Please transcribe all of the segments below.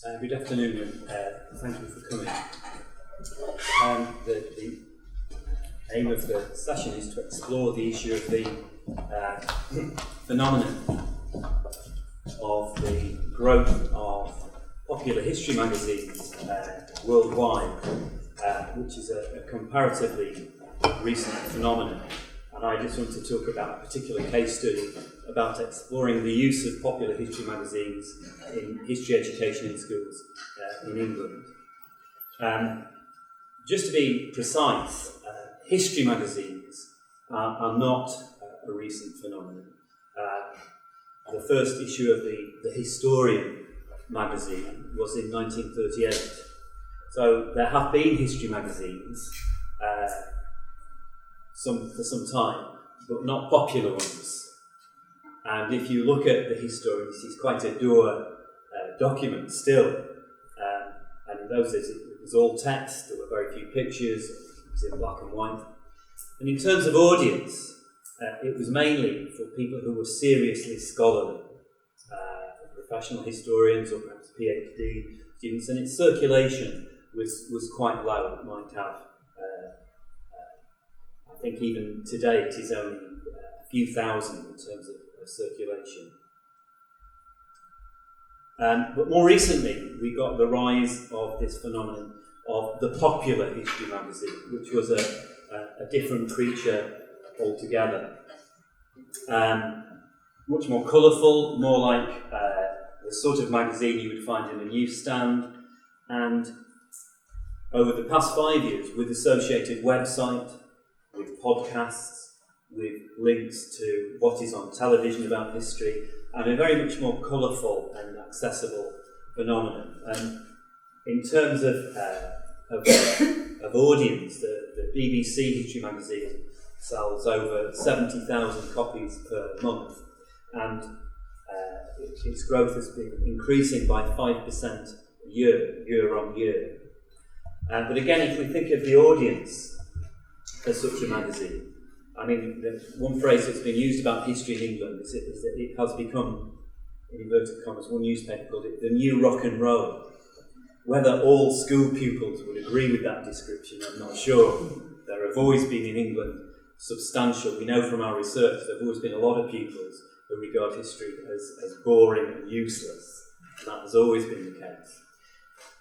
Good afternoon, and thank you for coming. The aim of the session is to explore the issue of the phenomenon of the growth of popular history magazines worldwide, which is a comparatively recent phenomenon. And I just want to talk about a particular case study about exploring the use of popular history magazines in history education in schools in England. Just to be precise, history magazines are not a recent phenomenon. The first issue of the Historian magazine was in 1938. So there have been history magazines for some time, but not popular ones. And if you look at the Historian, it's quite a dour document still. And in those days, it was all text. There were very few pictures. It was in black and white. And in terms of audience, it was mainly for people who were seriously scholarly, professional historians or perhaps PhD students, and its circulation was quite low. It might have, I think even today it is only a few thousand in terms of circulation. But more recently, we got the rise of this phenomenon of the popular history magazine, which was a different creature altogether. Much more colourful, more like the sort of magazine you would find in a newsstand. And over the past 5 years, with associated website, with podcasts, with links to what is on television about history, and a very much more colourful and accessible phenomenon. And in terms of audience, the BBC History magazine sells over 70,000 copies per month, and its growth has been increasing by 5% year on year. But again, if we think of the audience for such a magazine, I mean, the one phrase that's been used about history in England is that it has become, in inverted commas, one newspaper called it the new rock and roll. Whether all school pupils would agree with that description, I'm not sure. There have always been in England substantial, we know from our research, there have always been a lot of pupils who regard history as boring and useless. And that has always been the case.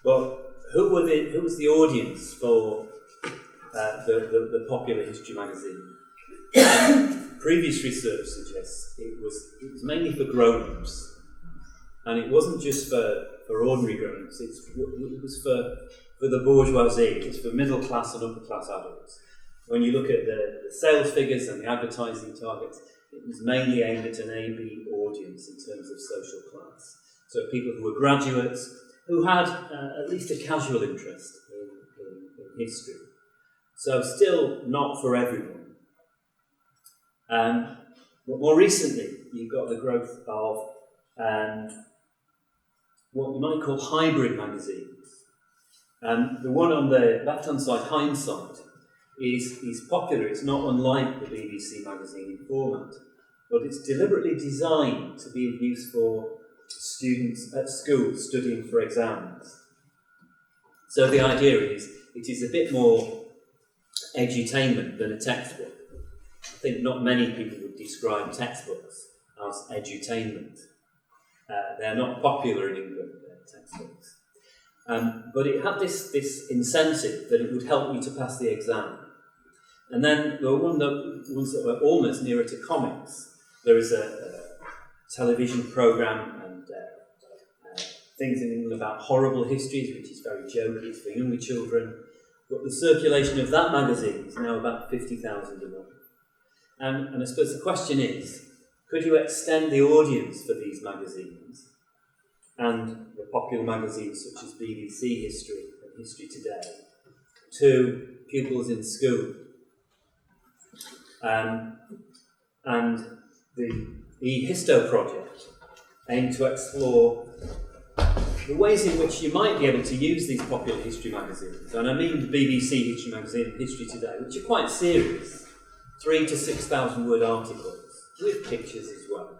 But who was the audience for the popular history magazine? Previous research suggests it was mainly for grown-ups, and it wasn't just for ordinary grown-ups. It was for the bourgeoisie. It was for middle class and upper class adults. When you look at the sales figures and the advertising targets, it was mainly aimed at an A-B audience in terms of social class. So people who were graduates who had at least a casual interest in history. So still not for everyone. But more recently, you've got the growth of what you might call hybrid magazines. The one on the left-hand side, Hindsight, is popular. It's not unlike the BBC magazine in format, but it's deliberately designed to be of use for students at school studying for exams. So the idea is, it is a bit more edutainment than a textbook. I think not many people would describe textbooks as edutainment. They're not popular in England, textbooks. But it had this incentive that it would help you to pass the exam. And then there were ones that were almost nearer to comics. There is a television programme and things in England about horrible histories, which is very jokey, it's for younger children. But the circulation of that magazine is now about 50,000 a month. And I suppose the question is, could you extend the audience for these magazines and the popular magazines such as BBC History and History Today to pupils in school? And the eHisto project aimed to explore the ways in which you might be able to use these popular history magazines. And I mean the BBC History magazine and History Today, which are quite serious. 3,000 to 6,000 word articles, with pictures as well.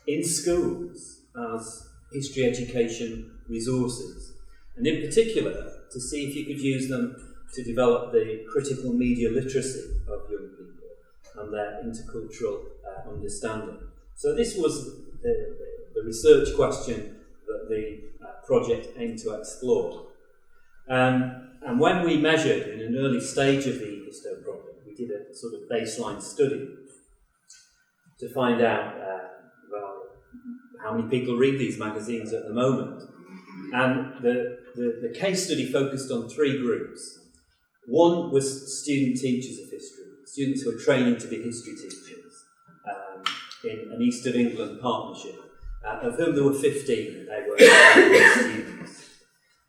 In schools, as history education resources, and in particular to see if you could use them to develop the critical media literacy of young people and their intercultural understanding. So this was the research question that the project aimed to explore. And when we measured in an early stage of the eHisto project, we did a sort of baseline study to find out, how many people read these magazines at the moment. And the case study focused on three groups. One was student teachers of history, students who are training to be history teachers in an East of England partnership, of whom there were 15. They were students.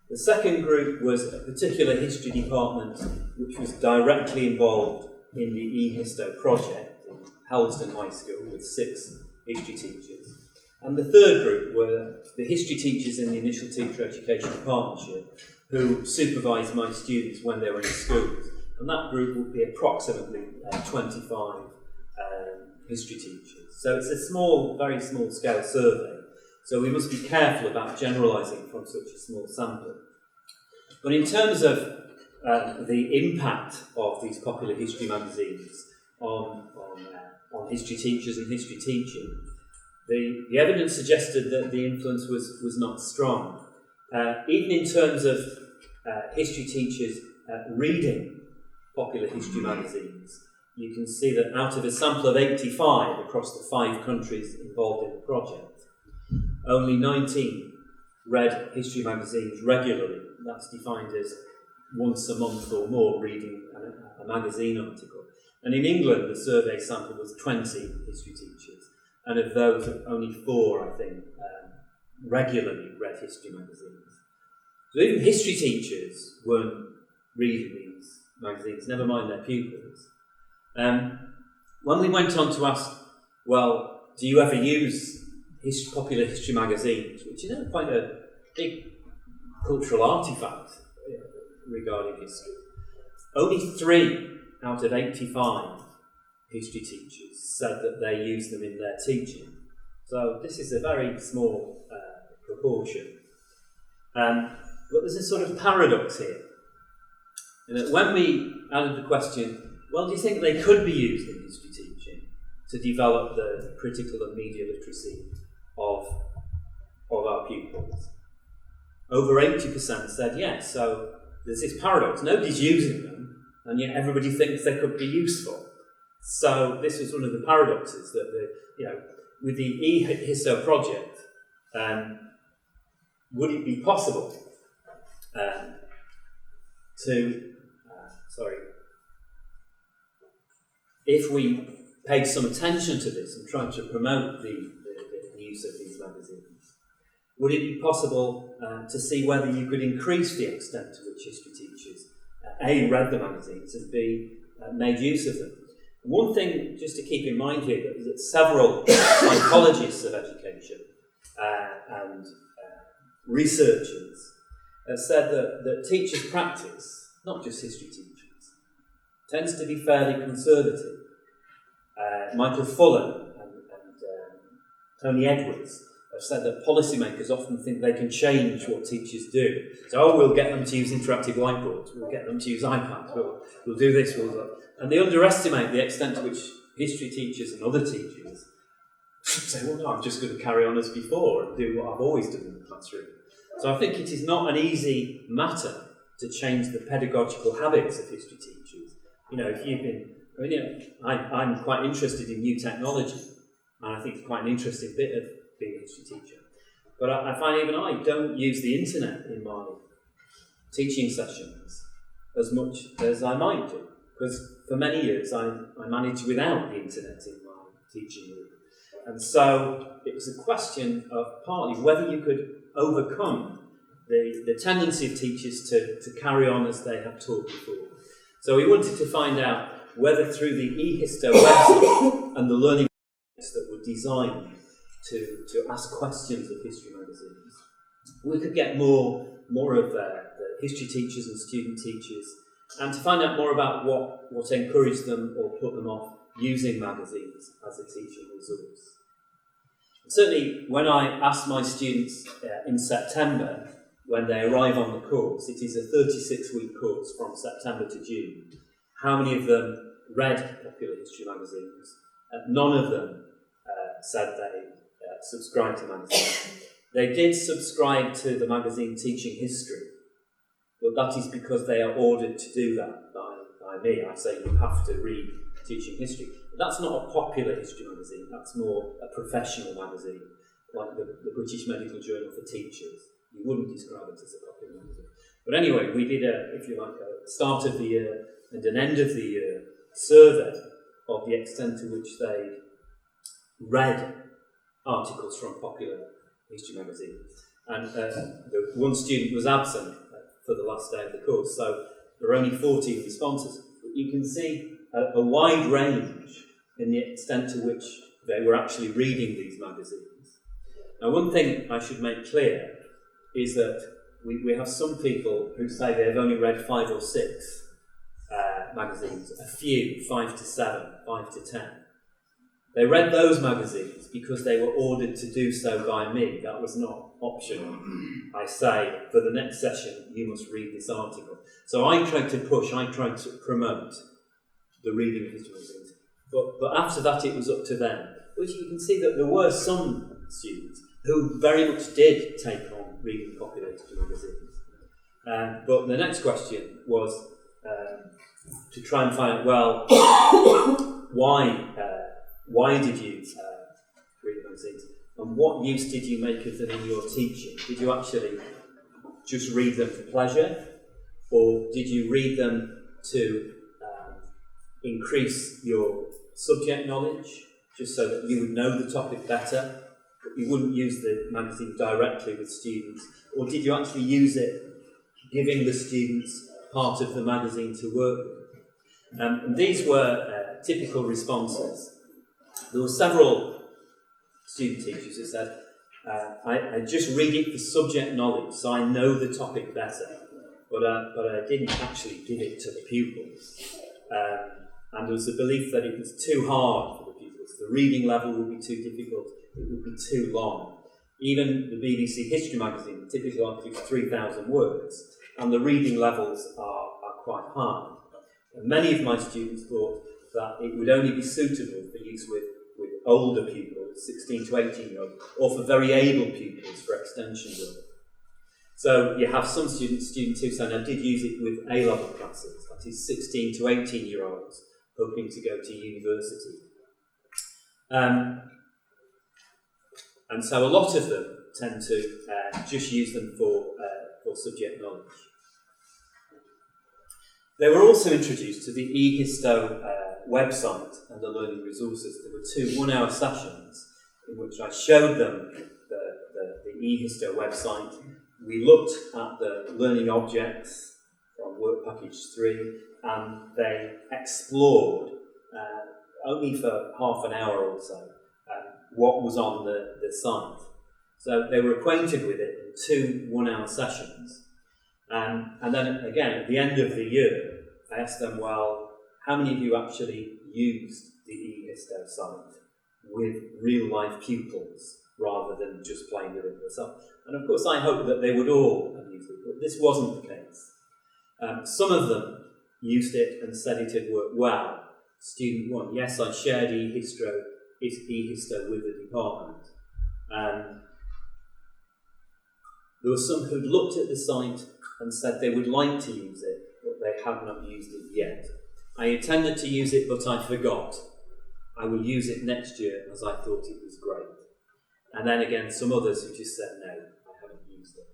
The second group was a particular history department which was directly involved in the eHisto project in Helston High School with 6 history teachers. And the third group were the history teachers in the Initial Teacher Education Partnership who supervised my students when they were in schools. And that group would be approximately 25 history teachers. So it's a small, very small scale survey. So we must be careful about generalising from such a small sample. But in terms of the impact of these popular history magazines on history teachers and history teaching, the evidence suggested that the influence was not strong. Even in terms of history teachers reading popular history magazines, you can see that out of a sample of 85 across the 5 countries involved in the project, only 19 read history magazines regularly. That's defined as once a month or more reading a magazine article. And in England, the survey sample was 20 history teachers. And of those, only 4, I think, regularly read history magazines. So even history teachers weren't reading these magazines, never mind their pupils. When we went on to ask, well, do you ever use popular history magazines, which is quite a big cultural artefact regarding history, only 3 out of 85 history teachers said that they use them in their teaching. So this is a very small proportion. But there's a sort of paradox here. When we added the question, well, do you think they could be used in history teaching to develop the critical and media literacy of our pupils? Over 80% said yes. So there's this paradox. Nobody's using them, and yet everybody thinks they could be useful. So this was one of the paradoxes that with the eHisto project, would it be possible if we paid some attention to this and tried to promote the use of these magazines, would it be possible to see whether you could increase the extent to which history teachers A, read the magazines, and B, made use of them? One thing just to keep in mind here is that several psychologists of education and researchers have said that teachers' practice, not just history teachers, tends to be fairly conservative. Michael Fullen and Tony Edwards have said that policymakers often think they can change what teachers do. So, we'll get them to use interactive whiteboards, we'll get them to use iPads, we'll do this, and they underestimate the extent to which history teachers and other teachers say, well, no, I'm just going to carry on as before and do what I've always done in the classroom. So I think it is not an easy matter to change the pedagogical habits of history teachers. If you've been, I'm quite interested in new technology, and I think it's quite an interesting bit of being a history teacher. But I find even I don't use the internet in my teaching sessions as much as I might do, because for many years I managed without the internet in my teaching room. And so it was a question of partly whether you could overcome the tendency of teachers to carry on as they have taught before. So we wanted to find out whether through the eHisto website and the learning that were designed to ask questions of history magazines, we could get more of the history teachers and student teachers, and to find out more about what encouraged them or put them off using magazines as a teaching resource. certainly when I asked my students in September, when they arrive on the course, it is a 36-week course from September to June, how many of them read popular history magazines? None of them said they subscribed to magazines. They did subscribe to the magazine Teaching History, but that is because they are ordered to do that by me. I say you have to read Teaching History. But that's not a popular history magazine, that's more a professional magazine, like the British Medical Journal for Teachers. You wouldn't describe it as a popular magazine. But anyway, we did if you like, a start of the year and an end of the year survey of the extent to which they read articles from popular history magazines. And the one student was absent for the last day of the course, so there were only 14 responses. But you can see a wide range in the extent to which they were actually reading these magazines. Now, one thing I should make clear is that we have some people who say they've only read 5 or 6 magazines, a few, 5 to 7, 5 to 10. They read those magazines because they were ordered to do so by me. That was not optional. I say, for the next session, you must read this article. So I tried to promote the reading of history magazines. But after that, it was up to them. Which you can see that there were some students who very much did take on reading popular history magazines. But the next question was to try and find out, well, why did you read the magazines? And what use did you make of them in your teaching? Did you actually just read them for pleasure? Or did you read them to increase your subject knowledge, just so that you would know the topic better, but you wouldn't use the magazine directly with students? Or did you actually use it giving the students part of the magazine to work with? And these were typical responses. There were several student teachers who said, I just read it for subject knowledge, so I know the topic better, but I didn't actually give it to the pupils. And there was a belief that it was too hard for the pupils. The reading level would be too difficult, it would be too long. Even the BBC History magazine, the typical article is 3,000 words, and the reading levels are quite high. And many of my students thought that it would only be suitable for use with older pupils, 16 to 18-year-olds, or for very able pupils for extension work. So you have some students who say, I did use it with A-level classes, that is 16 to 18-year-olds, hoping to go to university. And so a lot of them tend to just use them for subject knowledge. They were also introduced to the eHisto website and the learning resources. There were 2 one-hour sessions in which I showed them the eHisto website. We looked at the learning objects from Work Package 3, and they explored, only for half an hour or so, what was on the site. So they were acquainted with it in 2 one-hour sessions. And then again, at the end of the year, I asked them, well, how many of you actually used the eHisto site with real-life pupils rather than just playing with it yourself? And of course, I hoped that they would all have used it, but this wasn't the case. Some of them used it and said it had worked well. Student 1, yes, I shared eHisto with the department. There were some who'd looked at the site and said they would like to use it, but they had not used it yet. I intended to use it, but I forgot. I will use it next year as I thought it was great. And then again, some others who just said, no, I haven't used it.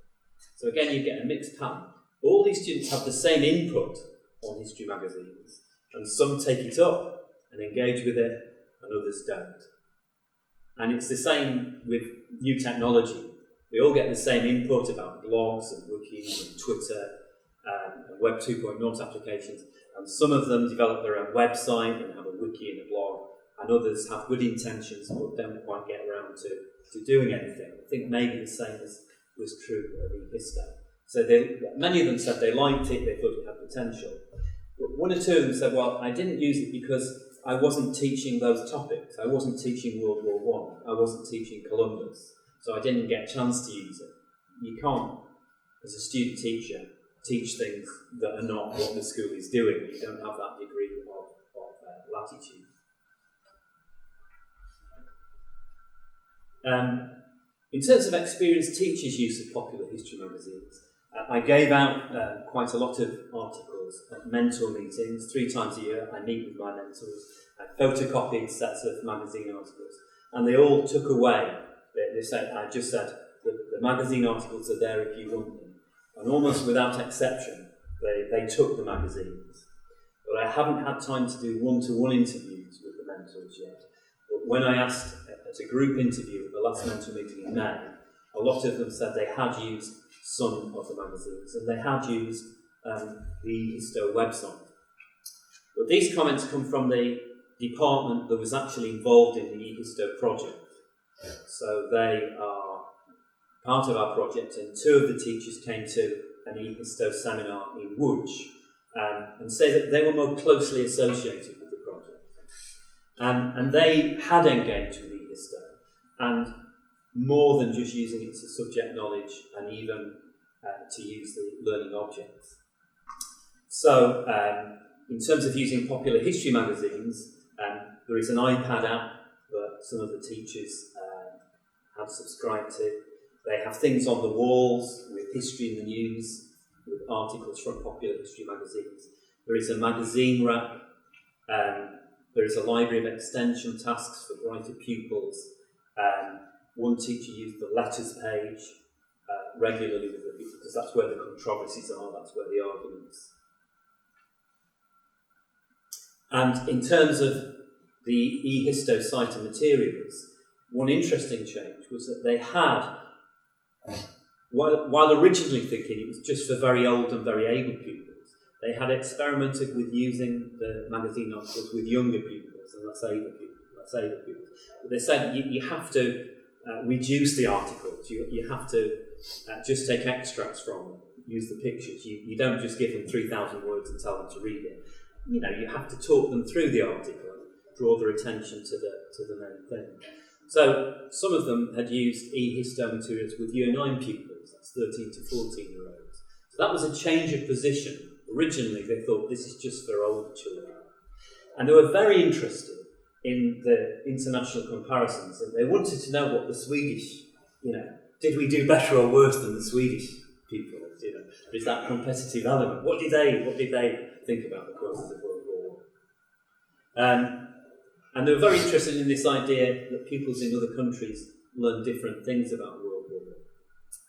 So again, you get a mixed pattern. All these students have the same input on history magazines, and some take it up and engage with it, and others don't. And it's the same with new technology. We all get the same input about blogs and wikis and Twitter and Web 2.0 applications, and some of them develop their own website and have a wiki and a blog, and others have good intentions but don't quite get around to doing anything. I think maybe the same was true of eHisto. So many of them said they liked it, they thought it had potential. But 1 or 2 of them said, well, I didn't use it because I wasn't teaching those topics. I wasn't teaching World War One. I wasn't teaching Columbus. So I didn't get a chance to use it. You can't, as a student teacher, teach things that are not what the school is doing. You don't have that degree of latitude. In terms of experienced teachers' use of popular history magazines, I gave out quite a lot of articles at mentor meetings. 3 times a year I meet with my mentors. I photocopied sets of magazine articles, and they all took away. They said, I just said, the magazine articles are there if you want them. And almost without exception, they took the magazines. But I haven't had time to do one-to-one interviews with the mentors yet. But when I asked at a group interview at the last mentor meeting in May, a lot of them said they had used some of the magazines, and they had used the Histo website. But these comments come from the department that was actually involved in the eHisto project. So they are part of our project, and 2 of the teachers came to an eHisto seminar in Łódź and say that they were more closely associated with the project. And they had engaged with eHisto, and more than just using it to subject knowledge and even to use the learning objects. So, in terms of using popular history magazines, there is an iPad app that some of the teachers have subscribed to. They have things on the walls with history in the news, with articles from popular history magazines. There is a magazine rack. There is a library of extension tasks for brighter pupils. One teacher used the letters page regularly with the people, because that's where the controversies are, that's where the arguments. And in terms of the eHisto site and materials, one interesting change was that they had, while originally thinking it was just for very old and very able pupils, they had experimented with using the magazine articles with younger pupils and less able pupils. But they said you have to reduce the articles. You have to just take extracts from them, use the pictures. You don't just give them 3,000 words and tell them to read it. You know, you have to talk them through the article and draw their attention to the main thing. So some of them had used eHisto materials with Year 9 pupils, that's 13 to 14-year-olds. So that was a change of position. Originally they thought this is just for older children. And they were very interested in the international comparisons, and they wanted to know what the Swedish, did we do better or worse than the Swedish people? There's that competitive element. What did they think about the causes of World War I? And they were very interested in this idea that pupils in other countries learn different things about World War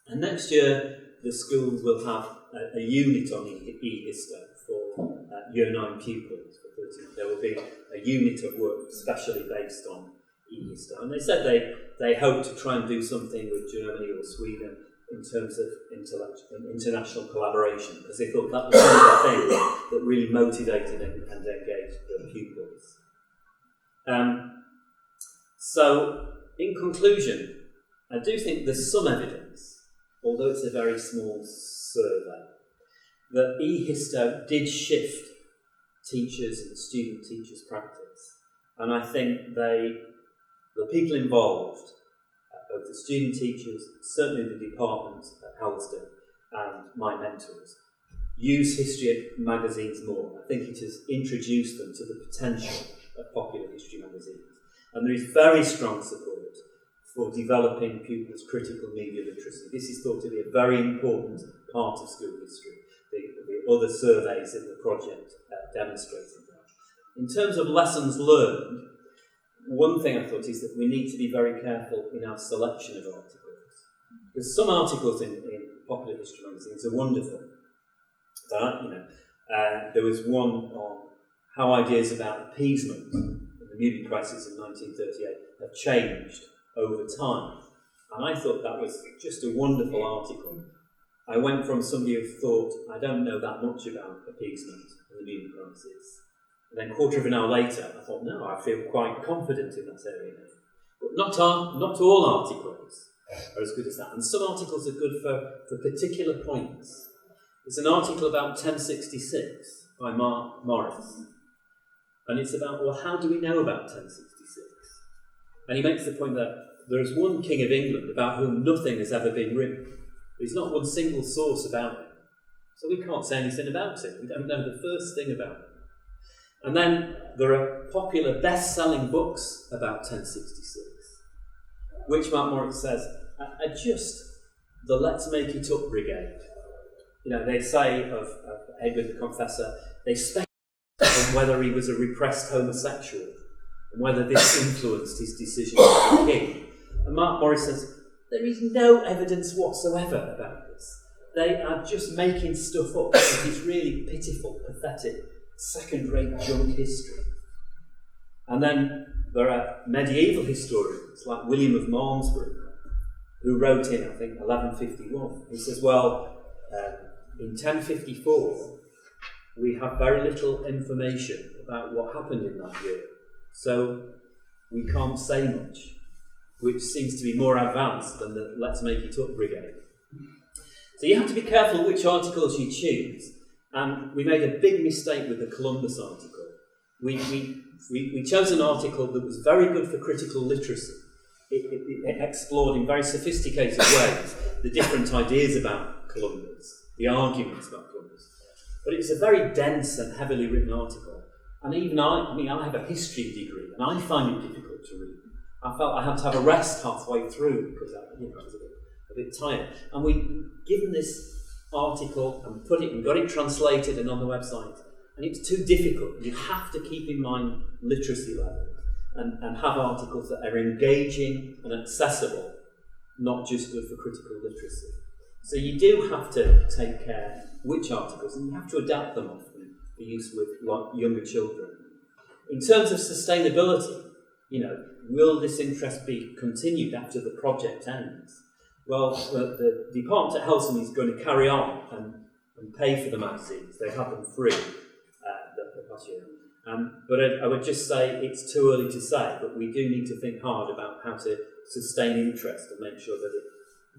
I. And next year, the schools will have a unit on eHisto for Year 9 pupils. There will be a unit of work specially based on eHisto. And they said they hope to try and do something with Germany or Sweden in terms of international collaboration, because they thought that was one of the things that really motivated and engaged the pupils. So, in conclusion, I do think there's some evidence, although it's a very small survey, that eHisto did shift teachers and student teachers' practice. And I think the people involved, both the student teachers, certainly the department at Halston, and my mentors, use history magazines more. I think it has introduced them to the potential of popular history magazines. And there is very strong support for developing pupils' critical media literacy. This is thought to be a very important part of school history. The other surveys in the project demonstrated that. In terms of lessons learned, one thing I thought is that we need to be very careful in our selection of articles. Because some articles in popular history magazines are wonderful. There was one on how ideas about appeasement in the Muni crisis in 1938 have changed over time. And I thought that was just a wonderful article. I went from somebody who thought, I don't know that much about appeasement in the Muni crisis. And then a quarter of an hour later, I thought, no, I feel quite confident in that area now. But not all articles are as good as that. And some articles are good for particular points. There's an article about 1066 by Mark Morris. And it's about, well, how do we know about 1066? And he makes the point that there is one king of England about whom nothing has ever been written. There's not one single source about him. So we can't say anything about it. We don't know the first thing about him. And then there are popular best-selling books about 1066, which Mark Morris says are just the Let's Make It Up brigade. They say of Edward the Confessor, they speculate on whether he was a repressed homosexual and whether this influenced his decision to be king. And Mark Morris says, there is no evidence whatsoever about this. They are just making stuff up. It's really pitiful, pathetic, second-rate junk history. And then there are medieval historians like William of Malmesbury, who wrote in, I think, 1151. He says, well, in 1054, we have very little information about what happened in that year. So we can't say much, which seems to be more advanced than the Let's Make It Up brigade. So you have to be careful which articles you choose. And we made a big mistake with the Columbus article. We chose an article that was very good for critical literacy. It explored in very sophisticated ways the different ideas about Columbus, the arguments about Columbus. But it was a very dense and heavily written article. And even I have a history degree, and I find it difficult to read. I felt I had to have a rest halfway through because I was a bit tired. And we'd given this article and got it translated and on the website, and it's too difficult. You have to keep in mind literacy levels and have articles that are engaging and accessible, not just good for critical literacy. So you do have to take care which articles, and you have to adapt them often for use with younger children. In terms of sustainability, will this interest be continued after the project ends? Well, the department at Helston is going to carry on and pay for the magazines. They have them free the past year. But I would just say it's too early to say, but we do need to think hard about how to sustain interest and make sure that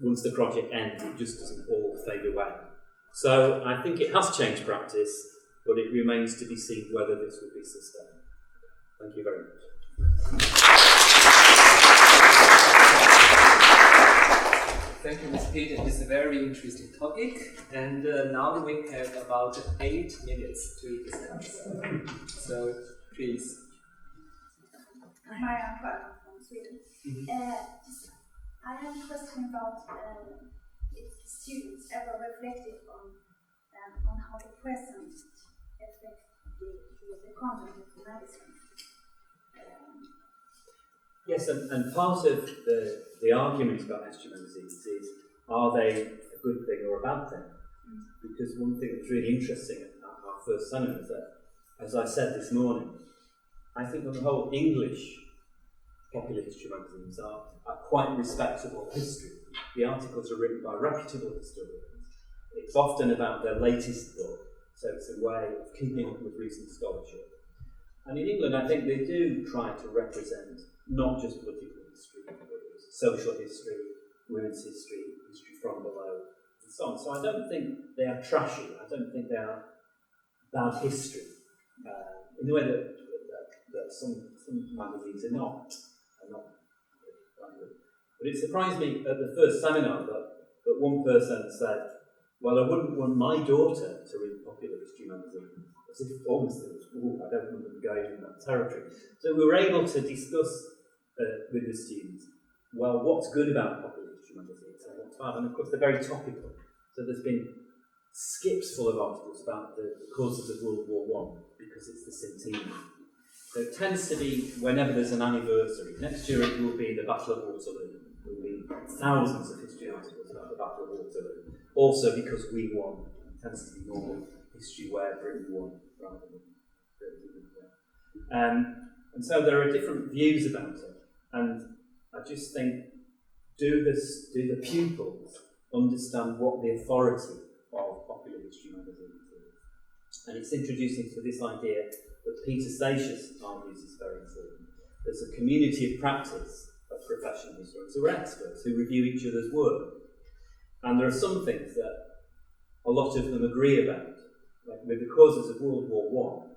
once the project ends, it just doesn't all fade away. So I think it has changed practice, but it remains to be seen whether this will be sustained. Thank you very much. Thank you, Ms. Peter. It's a very interesting topic. And now we have about 8 minutes to discuss. So, please. Hi, I'm from Sweden. I have a question about if students ever reflected on how the present affects the content of the magazine. Yes, and part of the argument about history magazines is, are they a good thing or a bad thing? Because one thing that's really interesting at our first seminar is that, as I said this morning, I think on the whole English popular history magazines are quite respectable history. The articles are written by reputable historians. It's often about their latest book, so it's a way of keeping up with recent scholarship. And in England, I think they do try to represent not just political history, but social history, women's history, history from below, and so on. So I don't think they are trashy. I don't think they are bad history, in the way that some magazines are not. But it surprised me at the first seminar that one person said, well, I wouldn't want my daughter to read popular history magazines. As if almost it was, I don't want them going in that territory. So we were able to discuss with the students, well, what's good about popular history magazines and what's bad, and of course they're very topical. So there's been skips full of articles about the causes of World War I because it's the centenary. So it tends to be whenever there's an anniversary. Next year it will be the Battle of Waterloo. There will be thousands of history articles about the Battle of Waterloo. Also because we won. It tends to be more history where Britain won rather than Britain didn't win. And so there are different views about it. And I just think, do the pupils understand what the authority of popular history magazines is? And it's introducing to this idea that Peter Seixas argues is very important. There's a community of practice of professional historians who are experts, who review each other's work. And there are some things that a lot of them agree about. Like with the causes of World War I,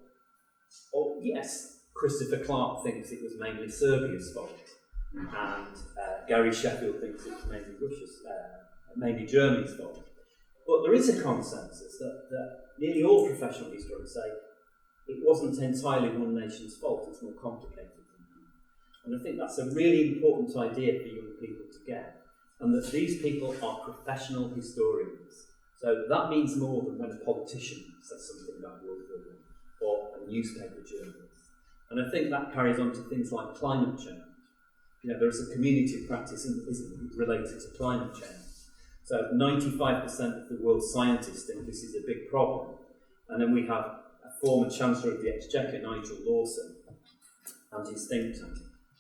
yes, Christopher Clark thinks it was mainly Serbia's fault, and Gary Sheffield thinks it was mainly Germany's fault. But there is a consensus that nearly all professional historians say it wasn't entirely one nation's fault, it's more complicated than that. And I think that's a really important idea for young people to get, and that these people are professional historians. So that means more than when a politician says something about World War I or a newspaper journalist. And I think that carries on to things like climate change. You know, there's a community of practice, isn't it, related to climate change. So 95% of the world's scientists think this is a big problem. And then we have a former Chancellor of the Exchequer, Nigel Lawson, and his think tank,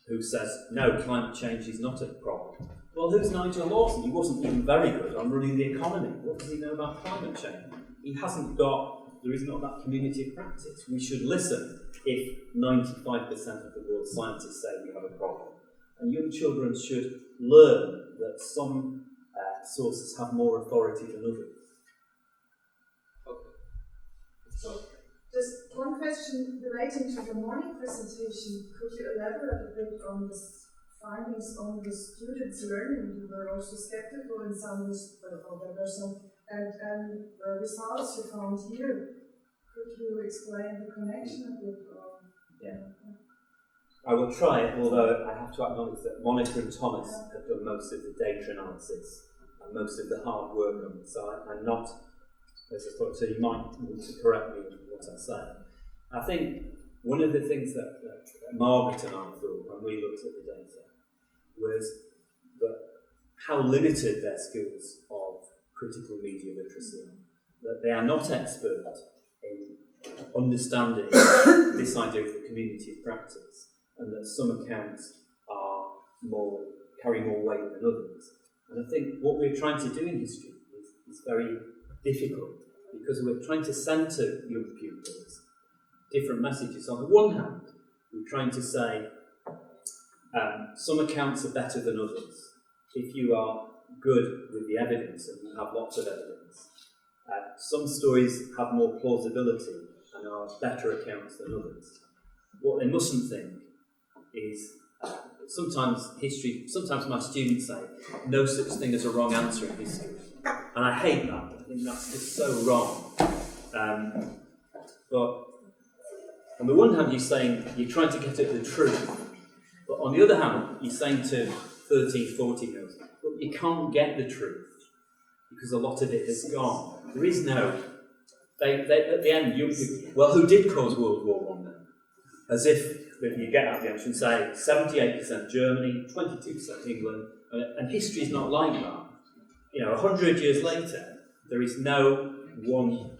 who says, no, climate change is not a problem. Well, who's Nigel Lawson? He wasn't even very good on running the economy. What does he know about climate change? He hasn't got, there is not that community of practice. We should listen if 95% of the world's scientists say we have a problem. And young children should learn that some sources have more authority than others. Okay. So, just one question relating to the morning presentation. Could you elaborate a bit on the findings on the students' learning? You were also skeptical in some, or there were some, and results you found here. Could you explain the connection a bit? Yeah. I will try it, although I have to acknowledge that Monica and Thomas have done most of the data analysis and most of the hard work on it, so I'm not, as I thought, so you might want to correct me in what I say. I think one of the things that Margaret and I thought when we looked at the data was that how limited their skills of critical media literacy are, that they are not expert in understanding this idea of the community of practice, and that some accounts carry more weight than others. And I think what we're trying to do in history is very difficult, because we're trying to centre young pupils different messages. On the one hand, we're trying to say some accounts are better than others. If you are good with the evidence and you have lots of evidence, some stories have more plausibility and are better accounts than others. What they mustn't think is sometimes my students say, no such thing as a wrong answer in history. And I hate that. I think that's just so wrong. But on the one hand, you're trying to get at the truth. But on the other hand, you're saying to 13, 14-year-olds, look, you can't get the truth because a lot of it has gone. There is no... They at the end, young people, well, who did cause World War I then? As if you get out the answer and say 78% Germany, 22% England, and history is not like that. You know, 100 years later, there is no one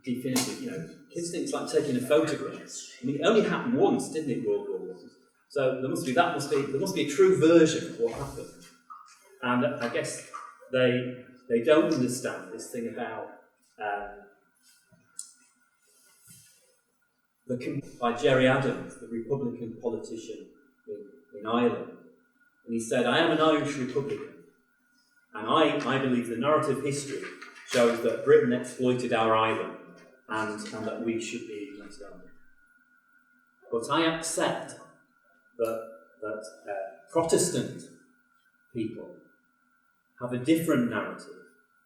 definitive. You know, kids think it's like taking a photograph. I mean, it only happened once, didn't it? World War I. So there must be a true version of what happened. And I guess they don't understand this thing about. By Gerry Adams, the Republican politician in Ireland. And he said, I am an Irish Republican, and I believe the narrative history shows that Britain exploited our island and that we should be let go. But I accept that Protestant people have a different narrative,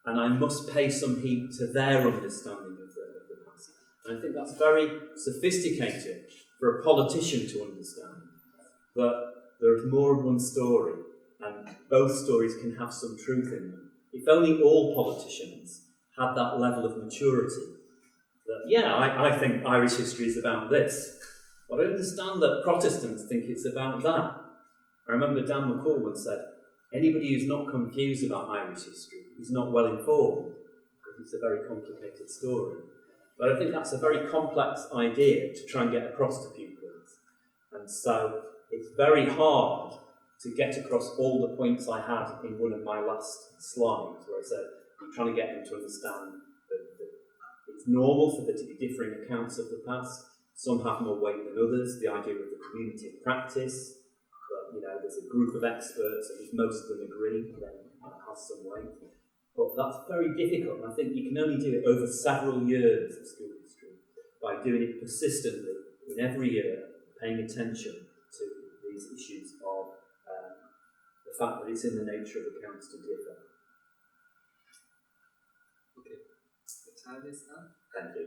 and I must pay some heed to their understanding of the past. And I think that's very sophisticated for a politician to understand, that there is more than one story, and both stories can have some truth in them. If only all politicians had that level of maturity, that, I think Irish history is about this, but I understand that Protestants think it's about that. I remember Dan McCall once said, anybody who's not confused about Irish history is not well informed, because it's a very complicated story. But I think that's a very complex idea to try and get across to pupils. And so it's very hard to get across all the points I had in one of my last slides, where I said, I'm trying to get them to understand that it's normal for there to be differing accounts of the past. Some have more weight than others. The idea of the community of practice, that there's a group of experts, and if most of them agree, then that has some weight. But that's very difficult, and I think you can only do it over several years of school history by doing it persistently in in every year paying attention to these issues of the fact that it's in the nature of accounts to differ. Okay, the time is up. Thank you.